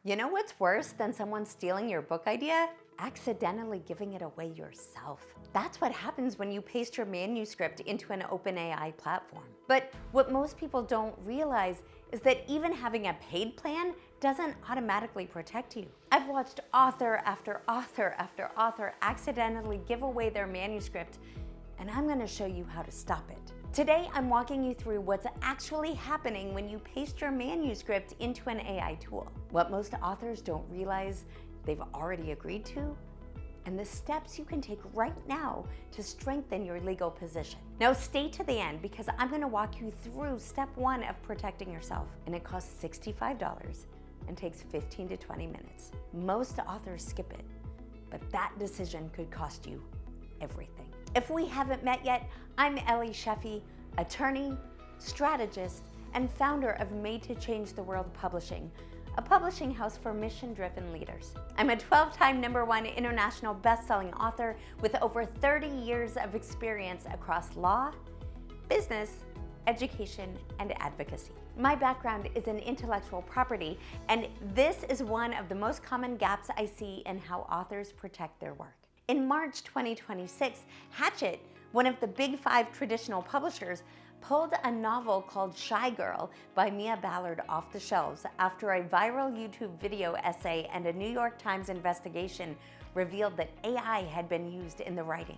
You know what's worse than someone stealing your book idea? Accidentally giving it away yourself. That's what happens when you paste your manuscript into an OpenAI platform. But what most people don't realize is that even having a paid plan doesn't automatically protect you. I've watched author after author after author accidentally give away their manuscript, and I'm going to show you how to stop it. Today, I'm walking you through what's actually happening when you paste your manuscript into an AI tool, what most authors don't realize they've already agreed to, and the steps you can take right now to strengthen your legal position. Now stay to the end because I'm going to walk you through step 1 of protecting yourself, and it costs $65 and takes 15 to 20 minutes. Most authors skip it, but that decision could cost you everything. If we haven't met yet, I'm Ellie Shefi, attorney, strategist, and founder of Made to Change the World Publishing, a publishing house for mission-driven leaders. I'm a 12-time #1 international best-selling author with over 30 years of experience across law, business, education, and advocacy. My background is in intellectual property, and this is one of the most common gaps I see in how authors protect their work. In March 2026, Hachette, one of the big 5 traditional publishers, pulled a novel called Shy Girl by Mia Ballard off the shelves after a viral YouTube video essay and a New York Times investigation revealed that AI had been used in the writing.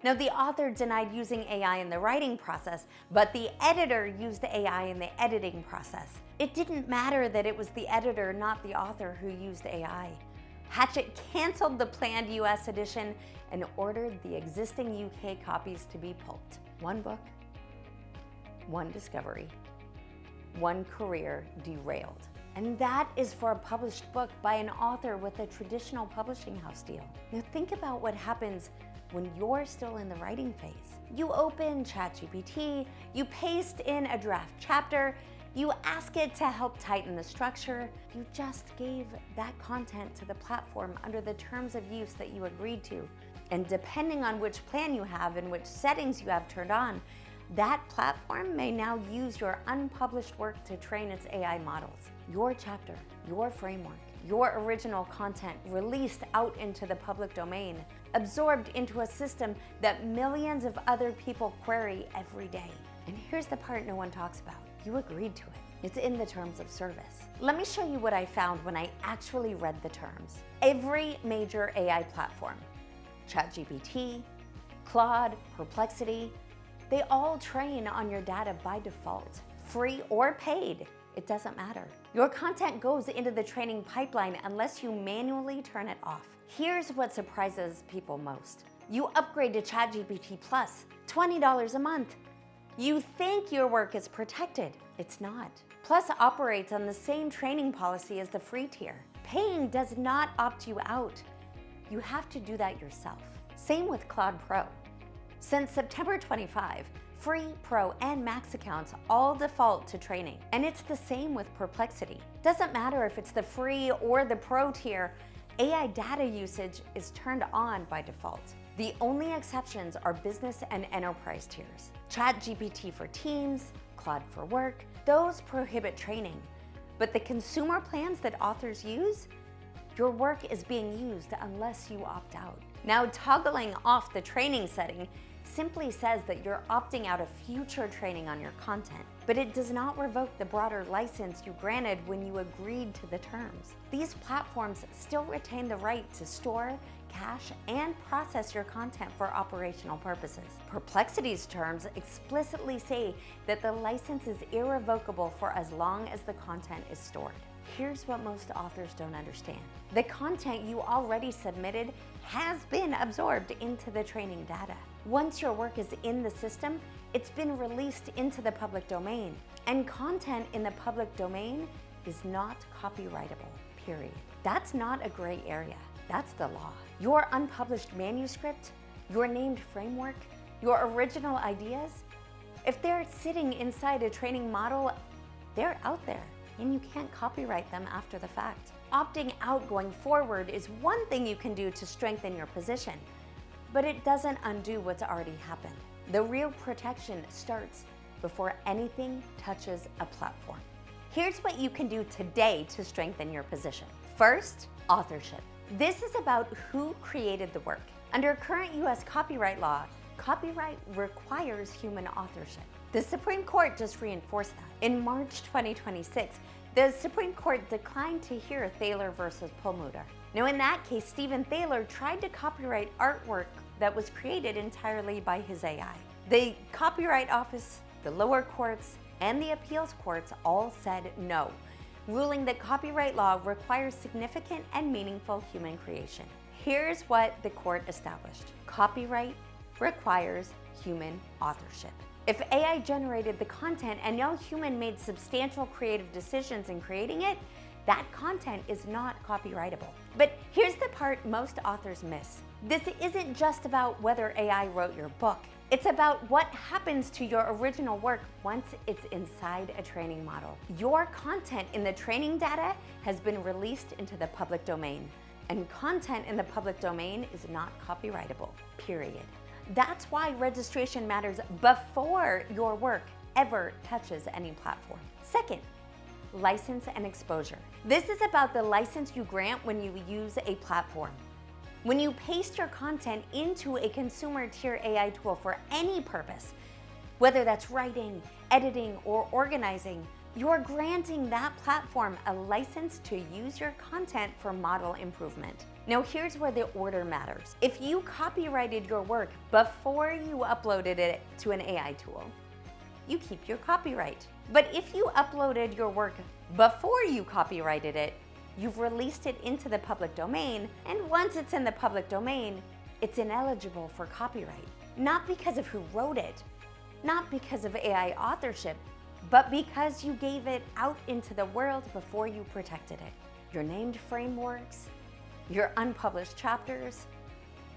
Now, the author denied using AI in the writing process, but the editor used AI in the editing process. It didn't matter that it was the editor, not the author, who used AI. Hachette canceled the planned US edition and ordered the existing UK copies to be pulped. One book, one discovery, one career derailed. And that is for a published book by an author with a traditional publishing house deal. Now think about what happens when you're still in the writing phase. You open ChatGPT, you paste in a draft chapter, you ask it to help tighten the structure. You just gave that content to the platform under the terms of use that you agreed to. And depending on which plan you have and which settings you have turned on, that platform may now use your unpublished work to train its AI models. Your chapter, your framework, your original content released out into the public domain, absorbed into a system that millions of other people query every day. And here's the part no one talks about. You agreed to it. It's in the terms of service. Let me show you what I found when I actually read the terms. Every major AI platform, ChatGPT, Claude, Perplexity, they all train on your data by default. Free or paid, it doesn't matter. Your content goes into the training pipeline unless you manually turn it off. Here's what surprises people most. You upgrade to ChatGPT Plus, $20 a month. You think your work is protected. It's not. Plus operates on the same training policy as the free tier. Paying does not opt you out. You have to do that yourself. Same with Claude Pro. Since September 25, free, pro, and max accounts all default to training. And it's the same with Perplexity. Doesn't matter if it's the free or the pro tier, AI data usage is turned on by default. The only exceptions are business and enterprise tiers. ChatGPT for Teams, Claude for Work, those prohibit training. But the consumer plans that authors use, your work is being used unless you opt out. Now, toggling off the training setting simply says that you're opting out of future training on your content, but it does not revoke the broader license you granted when you agreed to the terms. These platforms still retain the right to store, cache, and process your content for operational purposes. Perplexity's terms explicitly say that the license is irrevocable for as long as the content is stored. Here's what most authors don't understand. The content you already submitted has been absorbed into the training data. Once your work is in the system, it's been released into the public domain. And content in the public domain is not copyrightable, period. That's not a gray area. That's the law. Your unpublished manuscript, your named framework, your original ideas, if they're sitting inside a training model, they're out there, and you can't copyright them after the fact. Opting out going forward is one thing you can do to strengthen your position, but it doesn't undo what's already happened. The real protection starts before anything touches a platform. Here's what you can do today to strengthen your position. First, authorship. This is about who created the work. Under current US copyright law, copyright requires human authorship. The Supreme Court just reinforced that. In March 2026, the Supreme Court declined to hear Thaler versus Perlmutter. Now in that case, Stephen Thaler tried to copyright artwork that was created entirely by his AI. The Copyright Office, the lower courts, and the appeals courts all said no, ruling that copyright law requires significant and meaningful human creation. Here's what the court established. Copyright requires human authorship. If AI generated the content and no human made substantial creative decisions in creating it, that content is not copyrightable. But here's the part most authors miss. This isn't just about whether AI wrote your book. It's about what happens to your original work once it's inside a training model. Your content in the training data has been released into the public domain, and content in the public domain is not copyrightable, period. That's why registration matters before your work ever touches any platform. Second, license and exposure. This is about the license you grant when you use a platform. When you paste your content into a consumer tier AI tool for any purpose, whether that's writing, editing, or organizing, you're granting that platform a license to use your content for model improvement. Now here's where the order matters. If you copyrighted your work before you uploaded it to an AI tool, you keep your copyright. But if you uploaded your work before you copyrighted it, you've released it into the public domain, and once it's in the public domain, it's ineligible for copyright. Not because of who wrote it, not because of AI authorship, but because you gave it out into the world before you protected it. Your named frameworks, your unpublished chapters,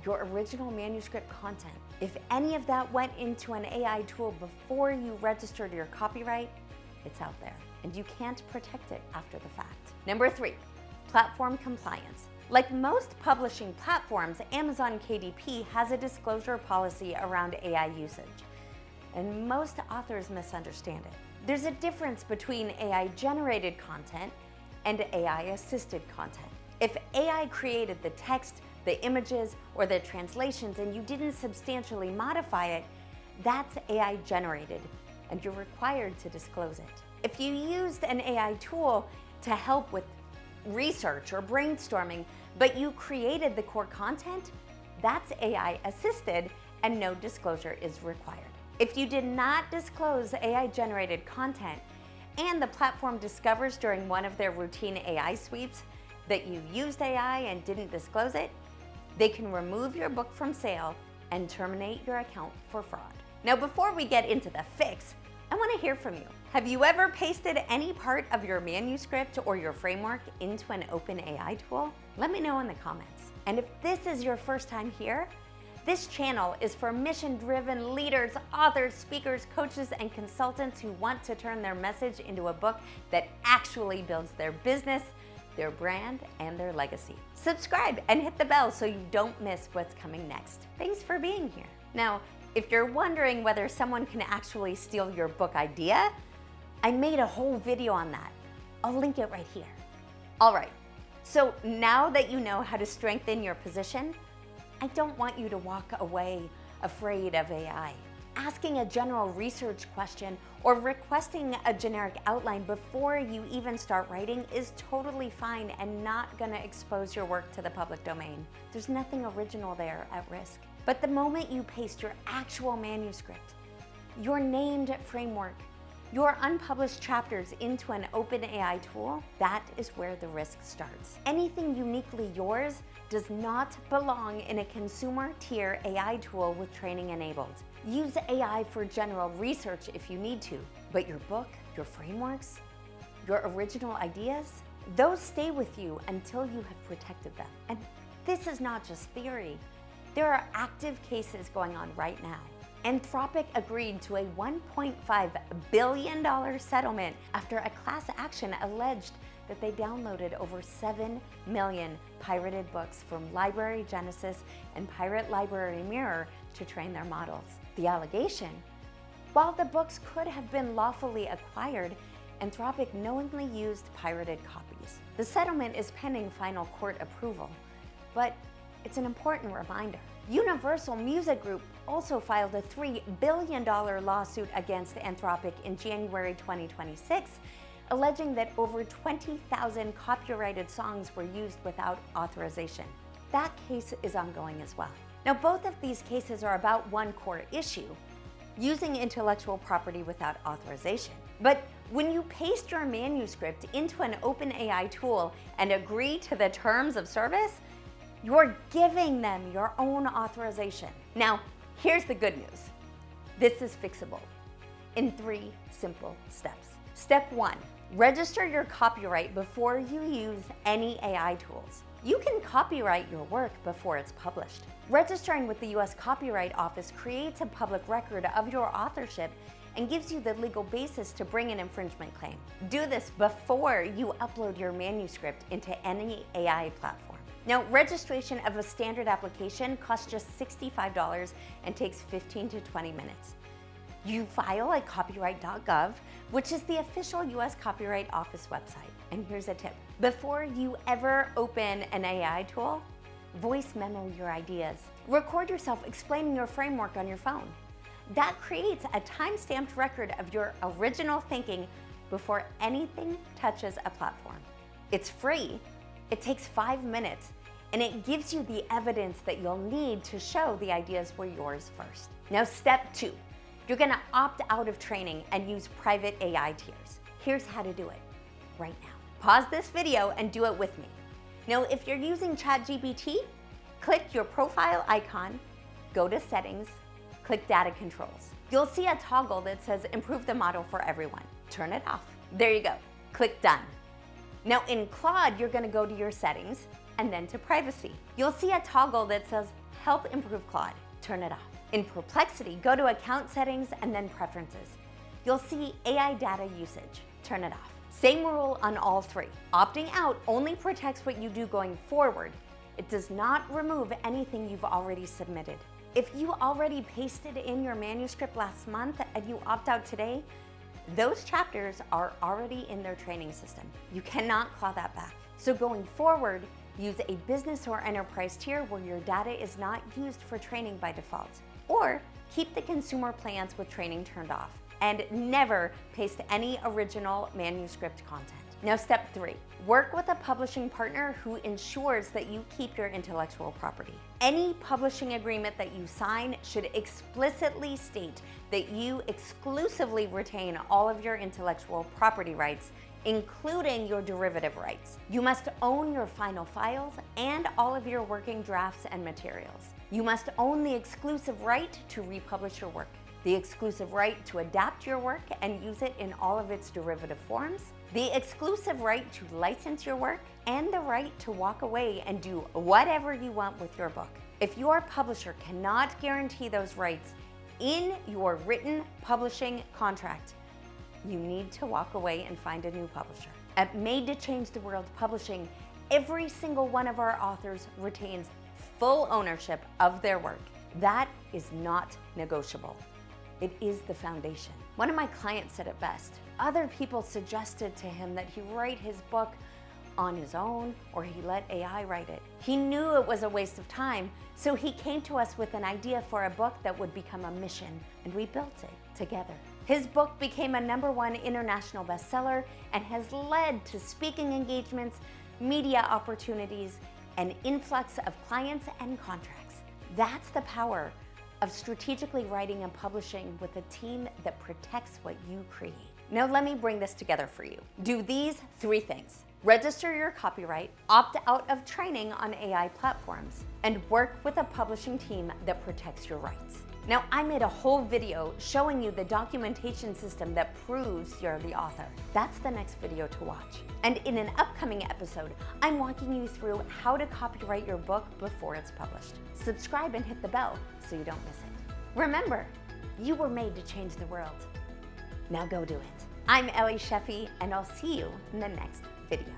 your original manuscript content. If any of that went into an AI tool before you registered your copyright, it's out there, and you can't protect it after the fact. Number 3, platform compliance. Like most publishing platforms, Amazon KDP has a disclosure policy around AI usage, and most authors misunderstand it. There's a difference between AI-generated content and AI-assisted content. If AI created the text, the images, or the translations, and you didn't substantially modify it, that's AI-generated, and you're required to disclose it. If you used an AI tool to help with research or brainstorming, but you created the core content, that's AI-assisted, and no disclosure is required. If you did not disclose AI-generated content, and the platform discovers during one of their routine AI sweeps that you used AI and didn't disclose it, they can remove your book from sale and terminate your account for fraud. Now, before we get into the fix, I want to hear from you. Have you ever pasted any part of your manuscript or your framework into an open AI tool? Let me know in the comments. And if this is your first time here, this channel is for mission-driven leaders, authors, speakers, coaches, and consultants who want to turn their message into a book that actually builds their business, their brand, and their legacy. Subscribe and hit the bell so you don't miss what's coming next. Thanks for being here. Now, if you're wondering whether someone can actually steal your book idea, I made a whole video on that. I'll link it right here. All right, so now that you know how to strengthen your position, I don't want you to walk away afraid of AI. Asking a general research question or requesting a generic outline before you even start writing is totally fine and not gonna expose your work to the public domain. There's nothing original there at risk. But the moment you paste your actual manuscript, your named framework, your unpublished chapters into an open AI tool, that is where the risk starts. Anything uniquely yours does not belong in a consumer tier AI tool with training enabled. Use AI for general research if you need to, but your book, your frameworks, your original ideas, those stay with you until you have protected them. And this is not just theory. There are active cases going on right now. Anthropic agreed to a $1.5 billion settlement after a class action alleged that they downloaded over 7 million pirated books from Library Genesis and Pirate Library Mirror to train their models. The allegation, while the books could have been lawfully acquired, Anthropic knowingly used pirated copies. The settlement is pending final court approval, but it's an important reminder. Universal Music Group also filed a $3 billion lawsuit against Anthropic in January 2026, alleging that over 20,000 copyrighted songs were used without authorization. That case is ongoing as well. Now, both of these cases are about one core issue: using intellectual property without authorization. But when you paste your manuscript into an OpenAI tool and agree to the terms of service, you're giving them your own authorization. Now, here's the good news. This is fixable in 3 simple steps. Step 1, register your copyright before you use any AI tools. You can copyright your work before it's published. Registering with the US Copyright Office creates a public record of your authorship and gives you the legal basis to bring an infringement claim. Do this before you upload your manuscript into any AI platform. Now, registration of a standard application costs just $65 and takes 15 to 20 minutes. You file at copyright.gov, which is the official US Copyright Office website. And here's a tip. Before you ever open an AI tool, voice memo your ideas. Record yourself explaining your framework on your phone. That creates a time-stamped record of your original thinking before anything touches a platform. It's free. It takes 5 minutes, and it gives you the evidence that you'll need to show the ideas were yours first. Now, step 2, you're gonna opt out of training and use private AI tiers. Here's how to do it right now. Pause this video and do it with me. Now, if you're using ChatGPT, click your profile icon, go to settings, click data controls. You'll see a toggle that says improve the model for everyone. Turn it off. There you go. Click done. Now in Claude, you're gonna go to your settings and then to privacy. You'll see a toggle that says help improve Claude. Turn it off. In Perplexity, go to account settings and then preferences. You'll see AI data usage. Turn it off. Same rule on all 3. Opting out only protects what you do going forward. It does not remove anything you've already submitted. If you already pasted in your manuscript last month and you opt out today, those chapters are already in their training system. You cannot claw that back. So going forward, use a business or enterprise tier where your data is not used for training by default. Or keep the consumer plans with training turned off. And never paste any original manuscript content. Now, step 3, work with a publishing partner who ensures that you keep your intellectual property. Any publishing agreement that you sign should explicitly state that you exclusively retain all of your intellectual property rights, including your derivative rights. You must own your final files and all of your working drafts and materials. You must own the exclusive right to republish your work, the exclusive right to adapt your work and use it in all of its derivative forms, the exclusive right to license your work, and the right to walk away and do whatever you want with your book. If your publisher cannot guarantee those rights in your written publishing contract, you need to walk away and find a new publisher. At Made to Change the World Publishing, every single one of our authors retains full ownership of their work. That is not negotiable. It is the foundation. One of my clients said it best. Other people suggested to him that he write his book on his own or he let AI write it. He knew it was a waste of time, so he came to us with an idea for a book that would become a mission, and we built it together. His book became a #1 international bestseller and has led to speaking engagements, media opportunities, an influx of clients and contracts. That's the power of strategically writing and publishing with a team that protects what you create. Now let me bring this together for you. Do these 3 things. Register your copyright, opt out of training on AI platforms, and work with a publishing team that protects your rights. Now, I made a whole video showing you the documentation system that proves you're the author. That's the next video to watch. And in an upcoming episode, I'm walking you through how to copyright your book before it's published. Subscribe and hit the bell so you don't miss it. Remember, you were made to change the world. Now go do it. I'm Ellie Shefi, and I'll see you in the next video.